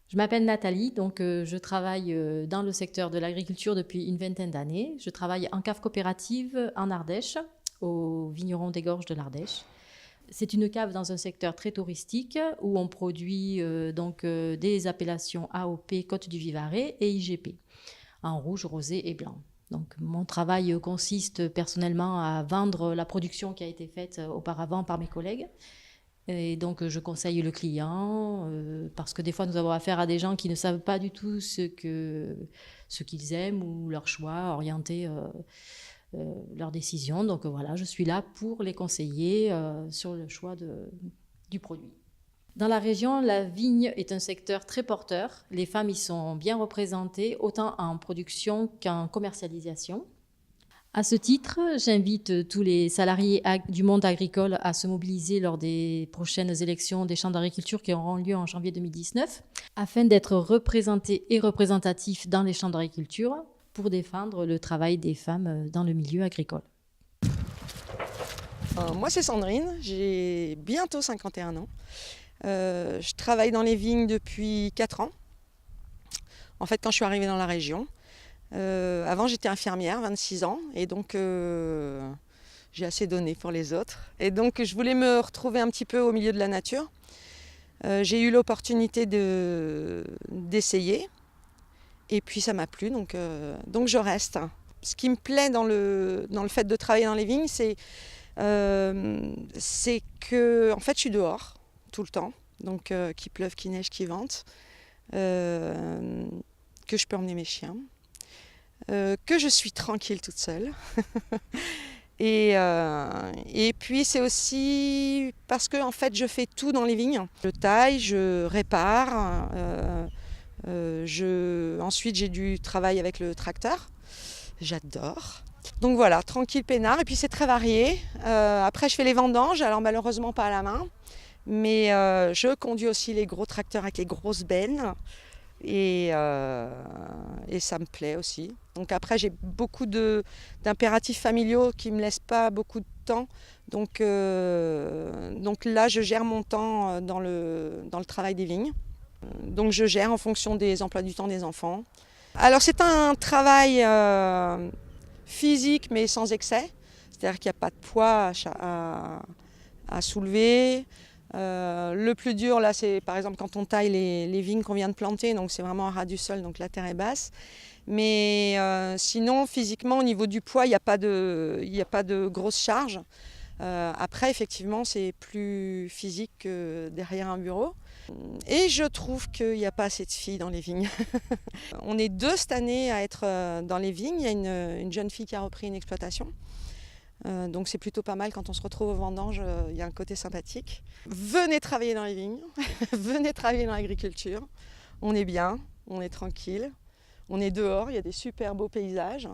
Je m'appelle Nathalie, donc je travaille dans le secteur de l'agriculture depuis une vingtaine d'années. Je travaille en cave coopérative en Ardèche, au vigneron des Gorges de l'Ardèche. C'est une cave dans un secteur très touristique où on produit des appellations AOP, Côte du Vivarais et IGP, en rouge, rosé et blanc. Donc mon travail consiste personnellement à vendre la production qui a été faite auparavant par mes collègues. Et donc, je conseille le client parce que des fois, nous avons affaire à des gens qui ne savent pas du tout ce qu'ils aiment ou leur choix, orienter leurs décisions. Donc, voilà, je suis là pour les conseiller sur le choix du produit. Dans la région, la vigne est un secteur très porteur. Les femmes y sont bien représentées, autant en production qu'en commercialisation. À ce titre, j'invite tous les salariés du monde agricole à se mobiliser lors des prochaines élections des chambres d'agriculture qui auront lieu en janvier 2019, afin d'être représentés et représentatifs dans les chambres d'agriculture pour défendre le travail des femmes dans le milieu agricole. Moi, c'est Sandrine, j'ai bientôt 51 ans. Je travaille dans les vignes depuis 4 ans. En fait, quand je suis arrivée dans la région. Avant, j'étais infirmière, 26 ans, et donc j'ai assez donné pour les autres. Et donc, je voulais me retrouver un petit peu au milieu de la nature. J'ai eu l'opportunité d'essayer, et puis ça m'a plu, donc je reste. Ce qui me plaît dans le fait de travailler dans les vignes, c'est que en fait, je suis dehors tout le temps, donc qu'il pleuve, qu'il neige, qu'il vente, que je peux emmener mes chiens. Que je suis tranquille toute seule. Et puis c'est aussi parce que en fait, je fais tout dans les vignes. Je taille, je répare. Ensuite, j'ai du travail avec le tracteur. J'adore. Donc voilà, tranquille, peinard. Et puis c'est très varié. Après, je fais les vendanges. Alors malheureusement pas à la main. Mais je conduis aussi les gros tracteurs avec les grosses bennes. Et ça me plaît aussi. Donc après, j'ai beaucoup d'impératifs familiaux qui ne me laissent pas beaucoup de temps. Donc là, je gère mon temps dans le travail des vignes. Donc je gère en fonction des emplois du temps des enfants. Alors c'est un travail physique mais sans excès. C'est-à-dire qu'il n'y a pas de poids à soulever. Le plus dur là, c'est par exemple quand on taille les vignes qu'on vient de planter, donc c'est vraiment à ras du sol, donc la terre est basse. Mais sinon, physiquement, au niveau du poids, il n'y a pas de grosse charge. Après, effectivement, c'est plus physique que derrière un bureau. Et je trouve qu'il n'y a pas assez de filles dans les vignes. On est 2 cette année à être dans les vignes. Il y a une jeune fille qui a repris une exploitation. Donc c'est plutôt pas mal quand on se retrouve aux vendanges, il y a un côté sympathique. Venez travailler dans les vignes, venez travailler dans l'agriculture. On est bien, on est tranquille, on est dehors, il y a des super beaux paysages.